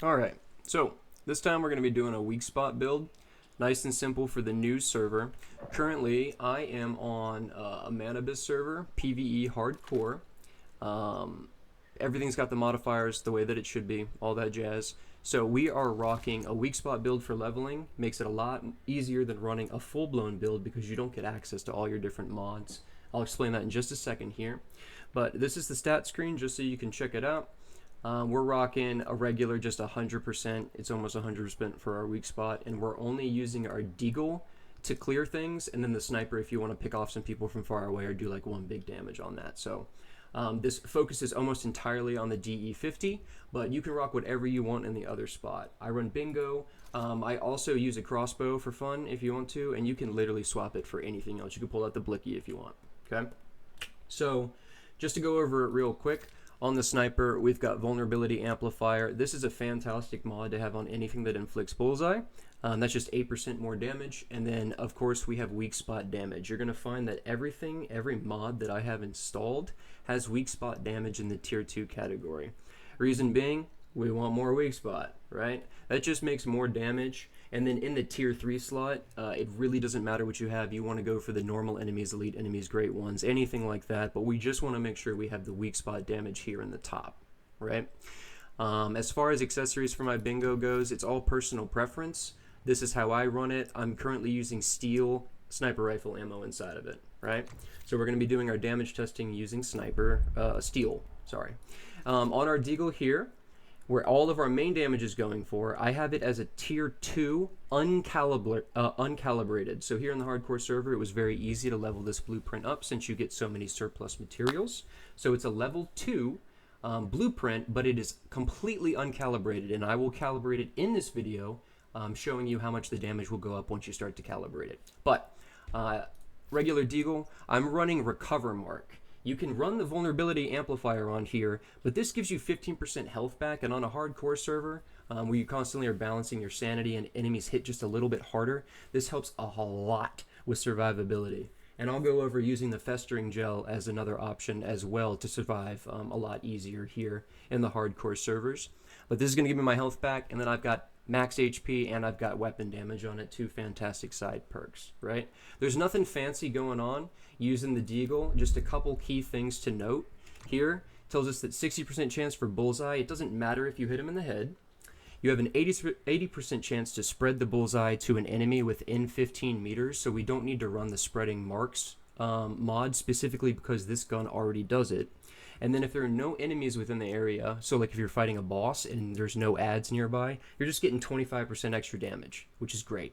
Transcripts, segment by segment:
Alright, so this time we're going to be doing a weak spot build. Nice and simple for the new server. Currently, I am on a Manabus server, PVE hardcore. Everything's got the modifiers the way that it should be, all that jazz. So we are rocking a weak spot build for leveling. Makes it a lot easier than running a full-blown build because you don't get access to all your different mods. I'll explain that in just a second here. But this is the stat screen just so you can check it out. We're rocking a regular just 100%. It's almost 100% for our weak spot, and we're only using our deagle to clear things, and then the sniper if you want to pick off some people from far away or do like one big damage on that. So this focuses almost entirely on the DE50, but you can rock whatever you want in the other spot. I run bingo. I also use a crossbow for fun if you want to, and you can literally swap it for anything else. You can pull out the blicky if you want. Okay, so just to go over it real quick. On the sniper, we've got vulnerability amplifier. This is a fantastic mod to have on anything that inflicts bullseye. That's just 8% more damage. And then, of course, we have weak spot damage. You're going to find that every mod that I have installed has weak spot damage in the tier 2 category. Reason being, we want more weak spot, right? That just makes more damage. And then in the tier 3 slot, it really doesn't matter what you have. You want to go for the normal enemies, elite enemies, great ones, anything like that. But we just want to make sure we have the weak spot damage here in the top, right? As far as accessories for my bingo goes, it's all personal preference. This is how I run it. I'm currently using steel sniper rifle ammo inside of it, right? So we're going to be doing our damage testing using steel, sorry. On our deagle here, where all of our main damage is going for, I have it as a tier 2 uncalibrated. So here in the hardcore server, it was very easy to level this blueprint up since you get so many surplus materials. So it's a level 2 blueprint, but it is completely uncalibrated, and I will calibrate it in this video, showing you how much the damage will go up once you start to calibrate it. But regular deagle, I'm running recover mark. You can run the vulnerability amplifier on here, but this gives you 15% health back, and on a hardcore server, where you constantly are balancing your sanity and enemies hit just a little bit harder, this helps a lot with survivability. And I'll go over using the festering gel as another option as well to survive a lot easier here in the hardcore servers. But this is going to give me my health back, and then I've got max HP and I've got weapon damage on it, 2 fantastic side perks, right? There's nothing fancy going on using the deagle, just a couple key things to note. Here tells us that 60% chance for bullseye. It doesn't matter if you hit him in the head. You have an 80% chance to spread the bullseye to an enemy within 15 meters, so we don't need to run the spreading marks mod specifically because this gun already does it. And then if there are no enemies within the area, so like if you're fighting a boss and there's no ads nearby, you're just getting 25% extra damage, which is great.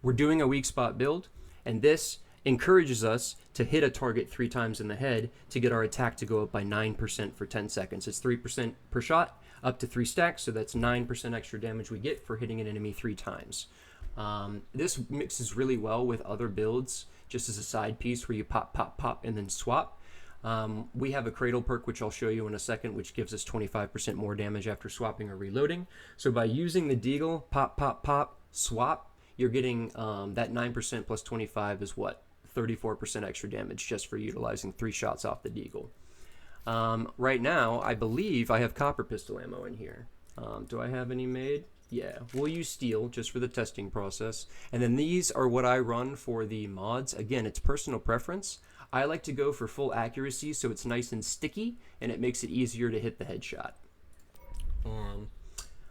We're doing a weak spot build, and this encourages us to hit a target 3 times in the head to get our attack to go up by 9% for 10 seconds. It's 3% per shot, up to 3 stacks, so that's 9% extra damage we get for hitting an enemy 3 times. This mixes really well with other builds, just as a side piece where you pop, pop, pop, and then swap. We have a cradle perk, which I'll show you in a second, which gives us 25% more damage after swapping or reloading. So by using the deagle, pop, pop, pop, swap, you're getting that 9% plus 25 is what? 34% extra damage just for utilizing 3 shots off the deagle. Right now, I believe I have copper pistol ammo in here. Do I have any made? Yeah, we'll use steel just for the testing process. And then these are what I run for the mods. Again, it's personal preference. I like to go for full accuracy so it's nice and sticky and it makes it easier to hit the headshot.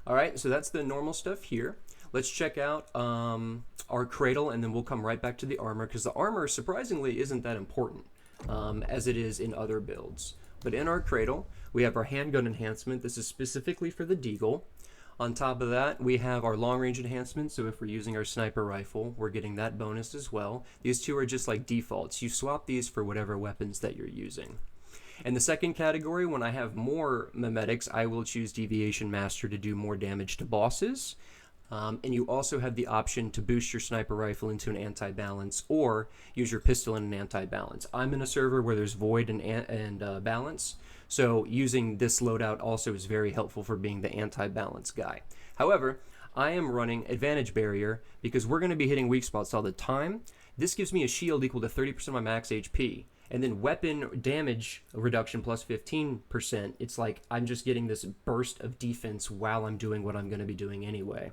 Alright, so that's the normal stuff here. Let's check out our cradle, and then we'll come right back to the armor, because the armor surprisingly isn't that important as it is in other builds. But in our cradle, we have our handgun enhancement. This is specifically for the deagle. On top of that, we have our long range enhancement, so if we're using our sniper rifle, we're getting that bonus as well. These two are just like defaults. You swap these for whatever weapons that you're using. In the second category, when I have more memetics, I will choose Deviation Master to do more damage to bosses. And you also have the option to boost your sniper rifle into an anti-balance or use your pistol in an anti-balance. I'm in a server where there's void and balance, so using this loadout also is very helpful for being the anti-balance guy. However, I am running Advantage Barrier because we're going to be hitting weak spots all the time. This gives me a shield equal to 30% of my max HP. And then weapon damage reduction plus 15%. It's like I'm just getting this burst of defense while I'm doing what I'm going to be doing anyway.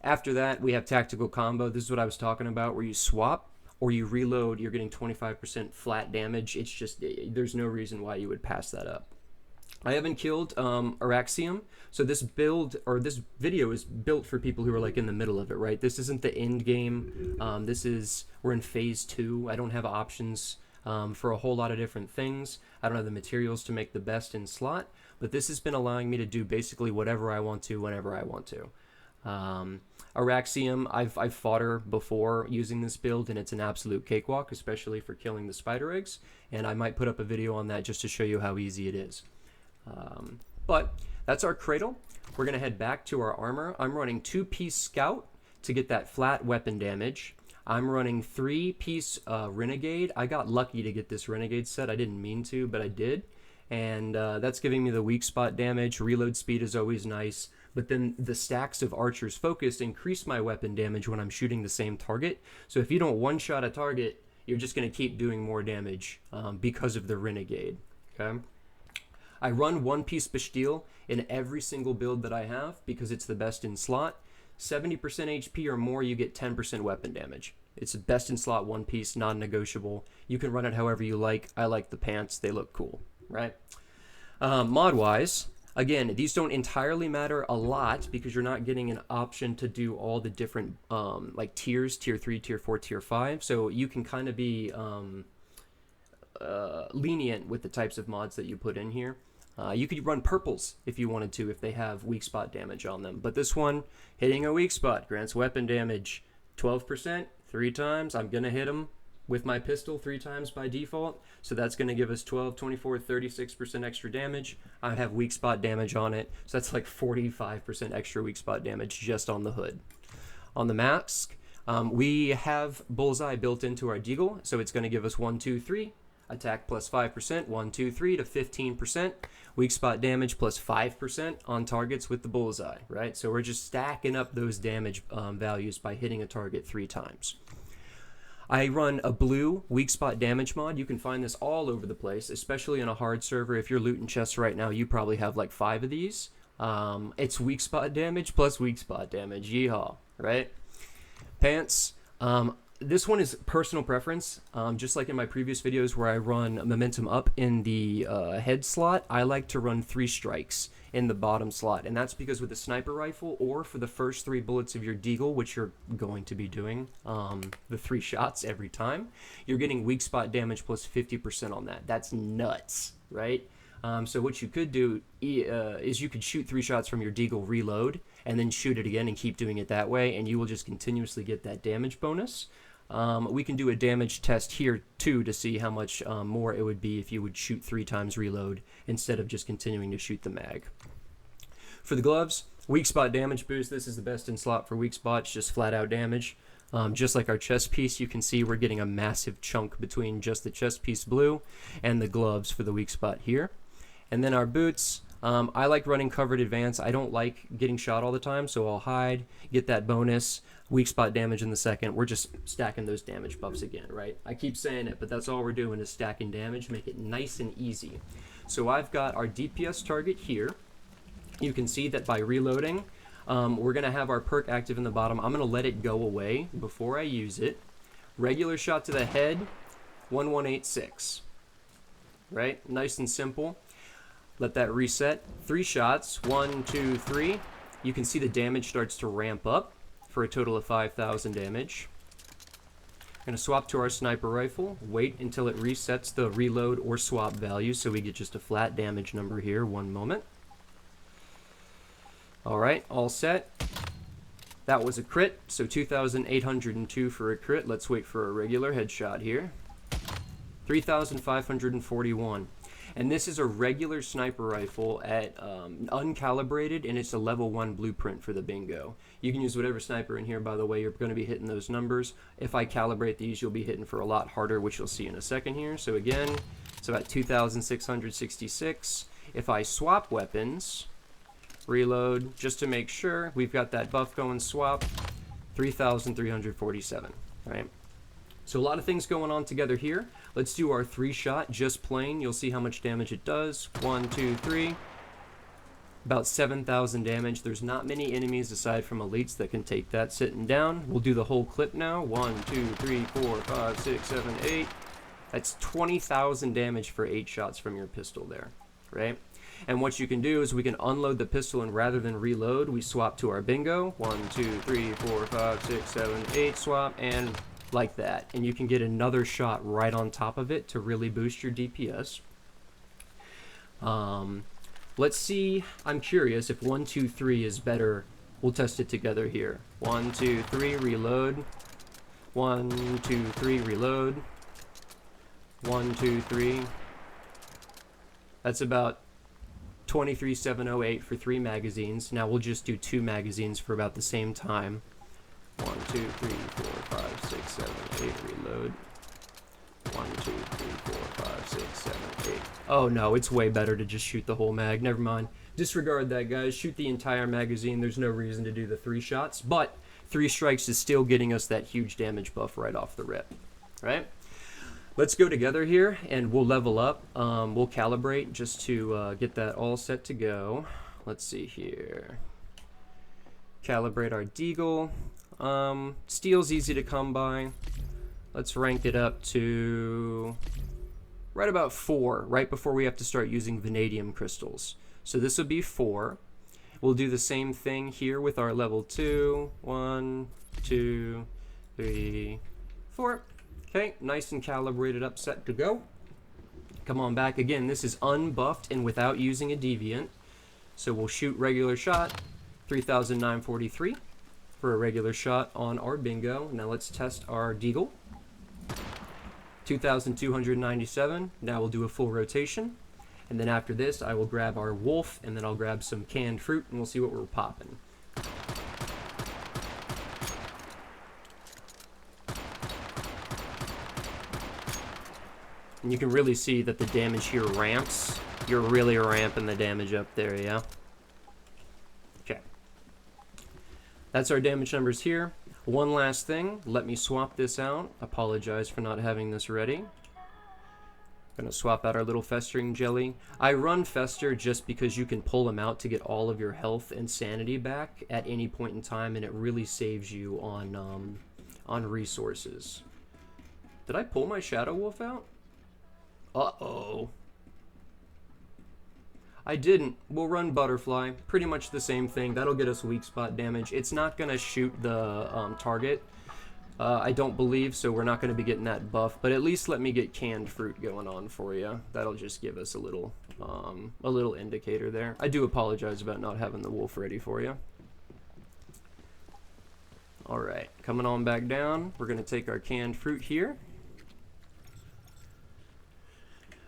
After that, we have tactical combo. This is what I was talking about, where you swap or you reload, you're getting 25% flat damage. It's just, there's no reason why you would pass that up. I haven't killed Araxium, so this build, or this video is built for people who are like in the middle of it, right? This isn't the end game. We're in phase 2. I don't have options for a whole lot of different things. I don't have the materials to make the best in slot, but this has been allowing me to do basically whatever I want to, whenever I want to. Araxium, I've fought her before using this build, and it's an absolute cakewalk, especially for killing the spider eggs, and I might put up a video on that just to show you how easy it is. But that's our cradle. We're going to head back to our armor. I'm running 2-piece scout to get that flat weapon damage. I'm running 3-piece renegade. I got lucky to get this renegade set. I didn't mean to, but I did. And that's giving me the weak spot damage. Reload speed is always nice. But then the stacks of Archer's Focus increase my weapon damage when I'm shooting the same target. So if you don't one-shot a target, you're just going to keep doing more damage because of the renegade. Okay. I run 1-piece Bastille in every single build that I have because it's the best in slot. 70% HP or more, you get 10% weapon damage. It's best in slot 1-piece, non-negotiable. You can run it however you like. I like the pants. They look cool, right? Mod-wise, again, these don't entirely matter a lot because you're not getting an option to do all the different like tiers, tier 3, tier 4, tier 5. So you can kind of be lenient with the types of mods that you put in here. You could run purples if you wanted to, if they have weak spot damage on them. But this one, hitting a weak spot grants weapon damage 12%, 3 times. I'm going to hit them with my pistol 3 times by default. So that's going to give us 12, 24, 36% extra damage. I have weak spot damage on it. So that's like 45% extra weak spot damage just on the hood. On the mask, we have Bullseye built into our deagle. So it's going to give us 1, 2, 3. Attack plus 5%, 1, 2, 3 to 15%. Weak spot damage plus 5% on targets with the Bullseye, right? So we're just stacking up those damage values by hitting a target 3 times. I run a blue weak spot damage mod. You can find this all over the place, especially in a hard server. If you're looting chests right now, you probably have like 5 of these. It's weak spot damage plus weak spot damage. Yeehaw, right? Pants. This one is personal preference. Just like in my previous videos where I run momentum up in the head slot, I like to run 3 strikes in the bottom slot. And that's because with a sniper rifle or for the first 3 bullets of your deagle, which you're going to be doing the 3 shots every time, you're getting weak spot damage plus 50% on that. That's nuts, right? So what you could do is you could shoot 3 shots from your deagle, reload, and then shoot it again and keep doing it that way, and you will just continuously get that damage bonus. We can do a damage test here too to see how much more it would be if you would shoot 3 times reload instead of just continuing to shoot the mag. For the gloves, weak spot damage boost. This is the best in slot for weak spots, just flat out damage. Just like our chest piece, you can see we're getting a massive chunk between just the chest piece blue and the gloves for the weak spot here. And then our boots, I like running covered advance. I don't like getting shot all the time, so I'll hide, get that bonus, weak spot damage in the second. We're just stacking those damage buffs again, right? I keep saying it, but that's all we're doing is stacking damage, make it nice and easy. So I've got our DPS target here. You can see that by reloading, we're going to have our perk active in the bottom. I'm going to let it go away before I use it. Regular shot to the head, 1186. Right? Nice and simple. Let that reset. 3 shots, 1, 2, 3. You can see the damage starts to ramp up for a total of 5,000 damage. I'm going to swap to our sniper rifle. Wait until it resets the reload or swap value so we get just a flat damage number here. 1 moment. Alright, all set. That was a crit, so 2,802 for a crit. Let's wait for a regular headshot here. 3,541. And this is a regular sniper rifle at uncalibrated, and it's a level 1 blueprint for the bingo. You can use whatever sniper in here, by the way. You're going to be hitting those numbers. If I calibrate these, you'll be hitting for a lot harder, which you'll see in a second here. So again, it's about 2,666. If I swap weapons, reload, just to make sure, we've got that buff going, swap, 3,347, right? So a lot of things going on together here. Let's do our 3-shot, just plain. You'll see how much damage it does. 1, 2, 3. About 7,000 damage. There's not many enemies aside from elites that can take that sitting down. We'll do the whole clip now. 1, 2, 3, 4, 5, 6, 7, 8. That's 20,000 damage for 8 shots from your pistol there, right? And what you can do is we can unload the pistol, and rather than reload, we swap to our bingo. 1, 2, 3, 4, 5, 6, 7, 8, swap, and like that. And you can get another shot right on top of it to really boost your DPS. Let's see, I'm curious if 1, 2, 3 is better. We'll test it together here. 1, 2, 3, reload. 1, 2, 3, reload. 1, 2, 3. That's about 23,708 for 3 magazines. Now we'll just do 2 magazines for about the same time. 1, 2, 3, 4, 5, 6, 7, 8, reload. 1, 2, 3, 4, 5, 6, 7, 8. Oh no, it's way better to just shoot the whole mag. Never mind. Disregard that, guys. Shoot the entire magazine. There's no reason to do the 3 shots, but 3 strikes is still getting us that huge damage buff right off the rip, right? Let's go together here, and we'll level up. We'll calibrate just to get that all set to go. Let's see here. Calibrate our deagle. Steel's easy to come by. Let's rank it up to right about 4, right before we have to start using vanadium crystals. So this will be 4. We'll do the same thing here with our level 2. 1, 2, 3, 4. Okay, nice and calibrated up, set to go. Come on back again. This is unbuffed and without using a deviant. So we'll shoot regular shot, 3,943 for a regular shot on our bingo. Now let's test our deagle. 2,297. Now we'll do a full rotation. And then after this, I will grab our wolf, and then I'll grab some canned fruit, and we'll see what we're popping. And you can really see that the damage here ramps. You're really ramping the damage up there, yeah? Okay. That's our damage numbers here. One last thing, let me swap this out. Apologize for not having this ready. Gonna swap out our little festering jelly. I run fester just because you can pull them out to get all of your health and sanity back at any point in time, and it really saves you on resources. Did I pull my shadow wolf out? Uh-oh. I didn't. We'll run butterfly. Pretty much the same thing. That'll get us weak spot damage. It's not gonna shoot the target. I don't believe, so we're not going to be getting that buff, but at least let me get canned fruit going on for you. That'll just give us a little indicator there. I do apologize about not having the wolf ready for you. Alright, coming on back down, we're going to take our canned fruit here.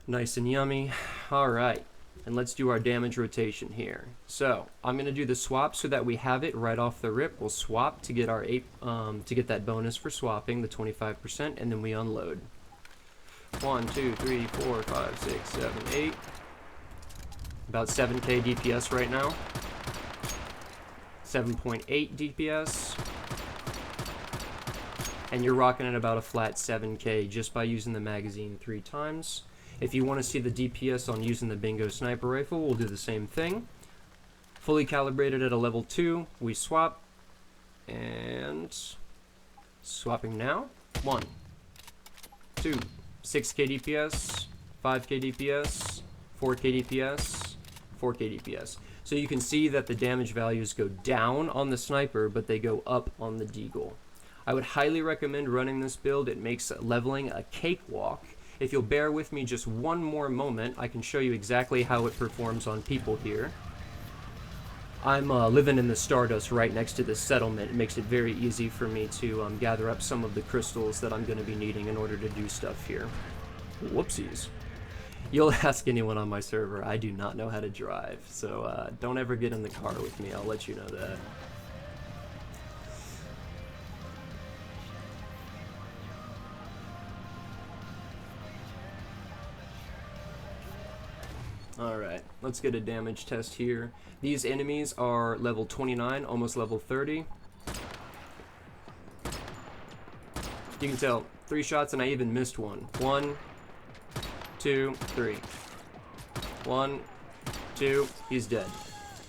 Nice and yummy. Alright, and let's do our damage rotation here. So I'm going to do the swap so that we have it right off the rip. We'll swap to get our to get that bonus for swapping, the 25%, and then we unload. 1, 2, 3, 4, 5, 6, 7, 8. About 7k DPS right now. 7.8 DPS. And you're rocking at about a flat 7k just by using the magazine 3 times. If you want to see the DPS on using the bingo sniper rifle, we'll do the same thing. Fully calibrated at a level 2, we swap. And swapping now. 1, 2, 6k DPS, 5k DPS, 4k DPS, 4k DPS. So you can see that the damage values go down on the sniper, but they go up on the deagle. I would highly recommend running this build. It makes leveling a cakewalk. If you'll bear with me just one more moment, I can show you exactly how it performs on people here. I'm living in the Stardust right next to this settlement. It makes it very easy for me to gather up some of the crystals that I'm going to be needing in order to do stuff here. Whoopsies. You'll ask anyone on my server, I do not know how to drive, so don't ever get in the car with me, I'll let you know that. Alright, let's get a damage test here. These enemies are level 29, almost level 30. You can tell, 3 shots and I even missed one. 1, 2, 3. 1, 2, he's dead.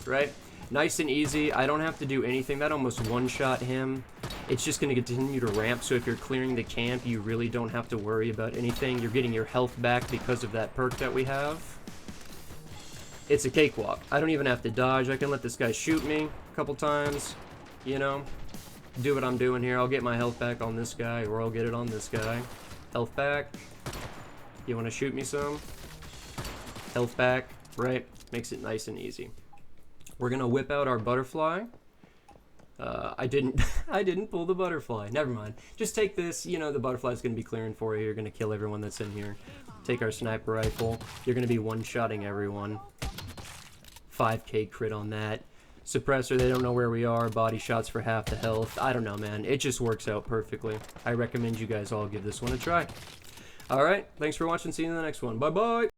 Right? Nice and easy. I don't have to do anything. That almost one-shot him. It's just going to continue to ramp, so if you're clearing the camp, you really don't have to worry about anything. You're getting your health back because of that perk that we have. It's a cakewalk. I don't even have to dodge. I can let this guy shoot me a couple times, you know? Do what I'm doing here. I'll get my health back on this guy, or I'll get it on this guy. Health back. You want to shoot me some? Health back, right? Makes it nice and easy. We're gonna whip out our butterfly. I didn't pull the butterfly. Never mind. Just take this. You know the butterfly's gonna be clearing for you. You're gonna kill everyone that's in here. Take our sniper rifle. You're gonna be one-shotting everyone. 5k crit on that. Suppressor, they don't know where we are. Body shots for half the health. I don't know, man. It just works out perfectly. I recommend you guys all give this one a try. Alright, thanks for watching. See you in the next one. Bye-bye!